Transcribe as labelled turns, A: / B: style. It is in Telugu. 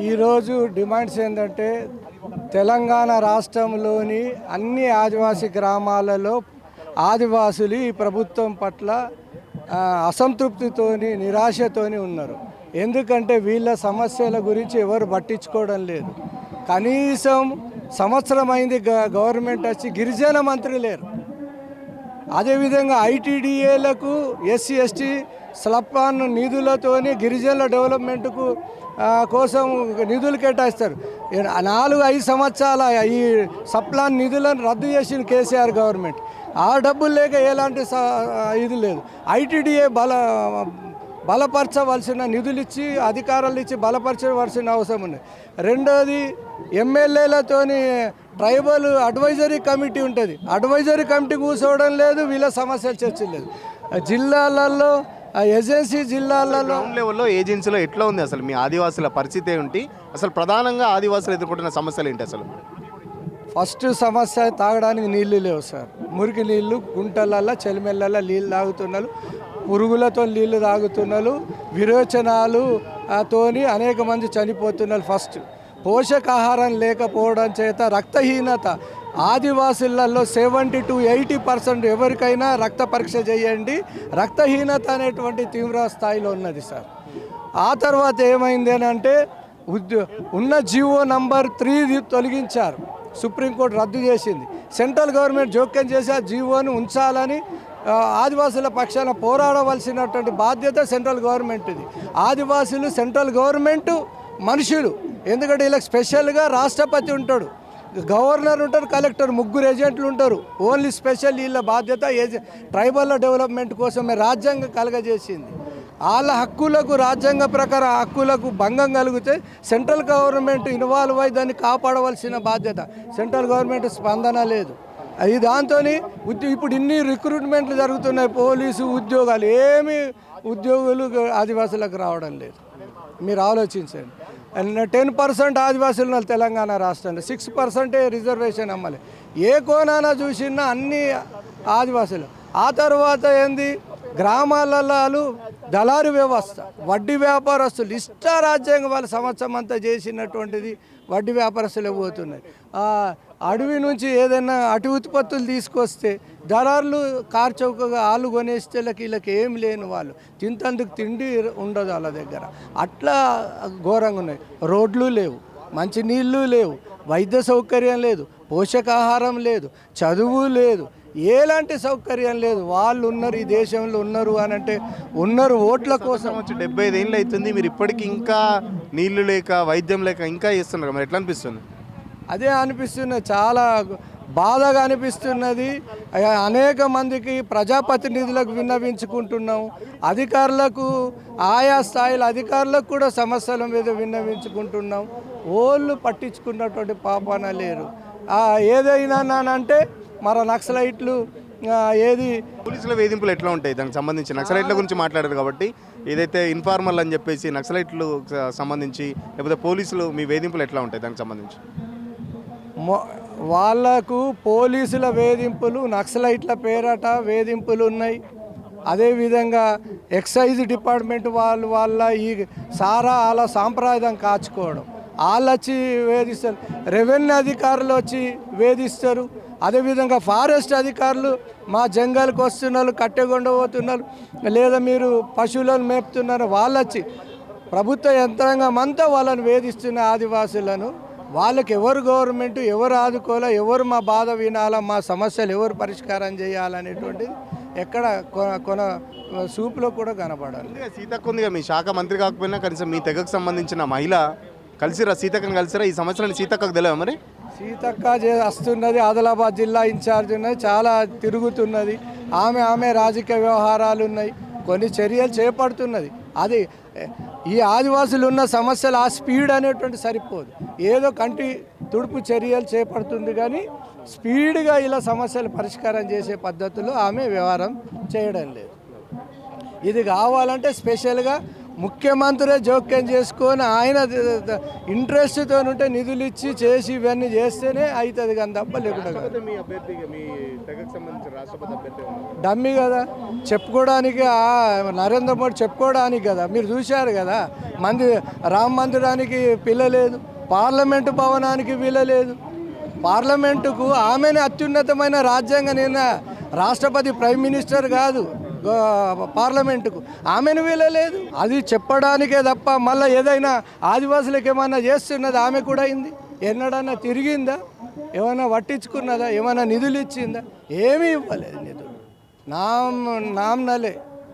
A: ఈరోజు డిమాండ్స్ ఏంటంటే తెలంగాణ రాష్ట్రంలోని అన్ని ఆదివాసీ గ్రామాలలో ఆదివాసులు ఈ ప్రభుత్వం పట్ల అసంతృప్తితోని నిరాశతోని ఉన్నారు. ఎందుకంటే వీళ్ళ సమస్యల గురించి ఎవరు పట్టించుకోవడం లేదు. కనీసం సంవత్సరం అయింది గవర్నమెంట్ వచ్చి, గిరిజన మంత్రి లేరు. అదేవిధంగా ఐటీడీఏలకు ఎస్సీ ఎస్టీ స్లప్పాన్ నిధులతోని గిరిజనుల డెవలప్మెంట్కు కోసం నిధులు కేటాయిస్తారు. 4-5 సంవత్సరాల ఈ సప్లాన్ నిధులను రద్దు చేసిన కేసీఆర్ గవర్నమెంట్. ఆ డబ్బులు లేక ఎలాంటి ఇది లేదు. ఐటీడీఏ బలపరచవలసిన నిధులు ఇచ్చి అధికారాలు ఇచ్చి బలపరచవలసిన అవసరం ఉంది. రెండోది, ఎమ్మెల్యేలతోని ట్రైబల్ అడ్వైజరీ కమిటీ ఉంటుంది. అడ్వైజరీ కమిటీ కూర్చోవడం లేదు, వీళ్ళ సమస్యలు చర్చలేదు. జిల్లాలలో ఏజెన్సీ జిల్లాలలో
B: లెవెల్లో ఏజెన్సీలో ఎట్లా ఉంది అసలు మీ ఆదివాసుల పరిస్థితి ఏంటి? అసలు ప్రధానంగా ఆదివాసులు ఎదుర్కొంటున్న సమస్యలు ఏంటి అసలు?
A: ఫస్ట్ సమస్య తాగడానికి నీళ్లు లేవు సార్. మురికి నీళ్లు గుంటలల్లో చెలిమెళ్ళల్లో నీళ్ళు తాగుతున్నారు, పురుగులతో నీళ్లు తాగుతున్నారు, విరోచనాలు తోని అనేక మంది చనిపోతున్నారు. ఫస్ట్ పోషకాహారం లేకపోవడం చేత రక్తహీనత ఆదివాసులలో 70-80% ఎవరికైనా రక్త పరీక్ష చేయండి, రక్తహీనత అనేటువంటి తీవ్ర స్థాయిలో ఉన్నది సార్. ఆ తర్వాత ఏమైంది అని అంటే ఉన్న జీవో నంబర్ 3 తొలగించారు. సుప్రీంకోర్టు రద్దు చేసింది. సెంట్రల్ గవర్నమెంట్ జోక్యం చేసి ఆ జీవోను ఉంచాలని ఆదివాసుల పక్షాన పోరాడవలసినటువంటి బాధ్యత సెంట్రల్ గవర్నమెంట్ది. ఆదివాసులు సెంట్రల్ గవర్నమెంట్ మనుషులు. ఎందుకంటే ఇలా స్పెషల్గా రాష్ట్రపతి ఉంటాడు, గవర్నర్ ఉంటారు, కలెక్టర్, 3 ఏజెంట్లు ఉంటారు. ఓన్లీ స్పెషల్ వీళ్ళ బాధ్యత ట్రైబల్ డెవలప్మెంట్ కోసమే రాజ్యాంగం కలగజేసింది. వాళ్ళ హక్కులకు, రాజ్యాంగ ప్రకారం హక్కులకు భంగం కలిగితే సెంట్రల్ గవర్నమెంట్ ఇన్వాల్వ్ అయ్యి దాన్ని కాపాడవలసిన బాధ్యత. సెంట్రల్ గవర్నమెంట్ స్పందన లేదు. అది దాంతో ఇప్పుడు ఇన్ని రిక్రూట్మెంట్లు జరుగుతున్నాయి. పోలీసు ఉద్యోగాలు ఏమి ఉద్యోగులు ఆదివాసులకు రావడం లేదు. మీరు ఆలోచించండి. 10% ఆదివాసులు ఉన్నారు తెలంగాణ రాష్ట్రంలో, 6% రిజర్వేషన్ అమ్మాలి. ఏ కోణాన చూసినా అన్ని ఆదివాసులు. ఆ తర్వాత ఏంది, గ్రామాలలో దళారు వ్యవస్థ, వడ్డీ వ్యాపారస్తులు ఇష్టారాజ్యంగా వాళ్ళు సంవత్సరం అంతా చేసినటువంటిది వడ్డీ వ్యాపారస్తులు పోతున్నాయి. అడవి నుంచి ఏదైనా అటు ఉత్పత్తులు తీసుకొస్తే దళారులు కార్చౌకగా ఆలు కొనేస్తే వీళ్ళకి ఏం లేని వాళ్ళు తింటందుకు తిండి ఉండదు వాళ్ళ దగ్గర. అట్లా ఘోరంగా ఉన్నాయి. రోడ్లు లేవు, మంచి నీళ్ళు లేవు, వైద్య సౌకర్యం లేదు, పోషకాహారం లేదు, చదువు లేదు, ఎలాంటి సౌకర్యం లేదు. వాళ్ళు ఉన్నారు, ఈ దేశంలో ఉన్నారు అని అంటే ఉన్నారు ఓట్ల కోసం.
B: 75 ఏళ్ళు అవుతుంది, మీరు ఇప్పటికీ ఇంకా నీళ్లు లేక వైద్యం లేక ఇంకా చేస్తున్నారు. మరి ఎట్లా అనిపిస్తుంది?
A: అదే అనిపిస్తున్నది, చాలా బాధగా అనిపిస్తున్నది. అనేక మందికి ప్రజాప్రతినిధులకు విన్నవించుకుంటున్నాం, అధికారులకు, ఆయా స్థాయిల అధికారులకు కూడా సమస్యల మీద విన్నవించుకుంటున్నాం. ఓళ్ళు పట్టించుకున్నటువంటి పాపాన లేరు. ఏదైనా అంటే మన నక్సలైట్లు ఏది
B: పోలీసుల వేధింపులు ఎట్లా ఉంటాయి? దానికి సంబంధించి నక్సలైట్ల గురించి మాట్లాడారు కాబట్టి, ఏదైతే ఇన్ఫార్మల్ అని చెప్పేసి నక్సలైట్లు సంబంధించి లేకపోతే పోలీసులు మీ వేధింపులు ఎట్లా ఉంటాయి దానికి సంబంధించి?
A: వాళ్లకు పోలీసుల వేధింపులు, నక్సలైట్ల పేరట వేధింపులు ఉన్నాయి. అదేవిధంగా ఎక్సైజ్ డిపార్ట్మెంట్ వాళ్ళ ఈ సారా వాళ్ళ సాంప్రదాయం కాచుకోవడం, వాళ్ళు వచ్చి వేధిస్తారు. రెవెన్యూ అధికారులు వచ్చి వేధిస్తారు. అదేవిధంగా ఫారెస్ట్ అధికారులు మా జంగల్కి వస్తున్నారు, కట్టెగొండ పోతున్నారు, లేదా మీరు పశువులను మేపుతున్నారు, వాళ్ళు వచ్చి ప్రభుత్వ యంత్రాంగం అంతా వాళ్ళని వేధిస్తున్న ఆదివాసులను. వాళ్ళకి ఎవరు గవర్నమెంట్, ఎవరు ఆదుకోవాలా, ఎవరు మా బాధ వినాలా, మా సమస్యలు ఎవరు పరిష్కారం చేయాలనేటువంటిది ఎక్కడ కొన సూపులో కూడా కనపడాలి.
B: సీతక్క ఉందిగా, మీ శాఖ మంత్రి కాకపోయినా కనీసం మీ తెగకు సంబంధించిన మహిళ కలిసిరా, సీతక్కని కలిసిరా? ఈ సమస్యలను సీతక్కకు తెలియదు మరి?
A: సీతక్క వస్తున్నది, ఆదిలాబాద్ జిల్లా ఇన్ఛార్జ్ ఉన్నది, చాలా తిరుగుతున్నది. ఆమె రాజకీయ వ్యవహారాలు ఉన్నాయి, కొన్ని చర్యలు చేపడుతున్నది. అది ఈ ఆదివాసులు ఉన్న సమస్యలు ఆ స్పీడ్ అనేటువంటి సరిపోదు. ఏదో కంటి తుడుపు చర్యలు చేపడుతుంది, కానీ స్పీడ్గా ఇలా సమస్యలు పరిష్కారం చేసే పద్ధతులు ఆమె వ్యవహారం చేయడం లేదు. ఇది కావాలంటే స్పెషల్గా ముఖ్యమంత్రే జోక్యం చేసుకొని ఆయన ఇంట్రెస్ట్తో ఉంటే నిధులు ఇచ్చి చేసి ఇవన్నీ చేస్తేనే అవుతుంది కానీ తప్ప లేకుండా కాదు.
B: రాష్ట్రపతి మీ అభ్యర్థి మీ తెగకు సంబంధించిన రాష్ట్రపతి అభ్యర్థి ఉన్నారు.
A: డమ్మి కదా చెప్పుకోవడానికి నరేంద్ర మోడీ చెప్పుకోవడానికి కదా. మీరు చూశారు కదా రామ మందిరానికి పిల్లలేదు, పార్లమెంటు భవనానికి వీలలేదు. పార్లమెంటుకు ఆమెనే అత్యున్నతమైన రాజ్యాంగ రాష్ట్రపతి ప్రైమ్ మినిస్టర్ కాదు, పార్లమెంటుకు ఆమెను వీలలేదు. అది చెప్పడానికే తప్ప మళ్ళీ ఏదైనా ఆదివాసులకు ఏమైనా చేస్తున్నది ఆమె కూడా అయింది. ఎన్నడన్నా తిరిగిందా, ఏమైనా పట్టించుకున్నదా, ఏమైనా నిధులు ఇచ్చిందా? ఏమీ ఇవ్వలేదు నిధులు. నామ్నలే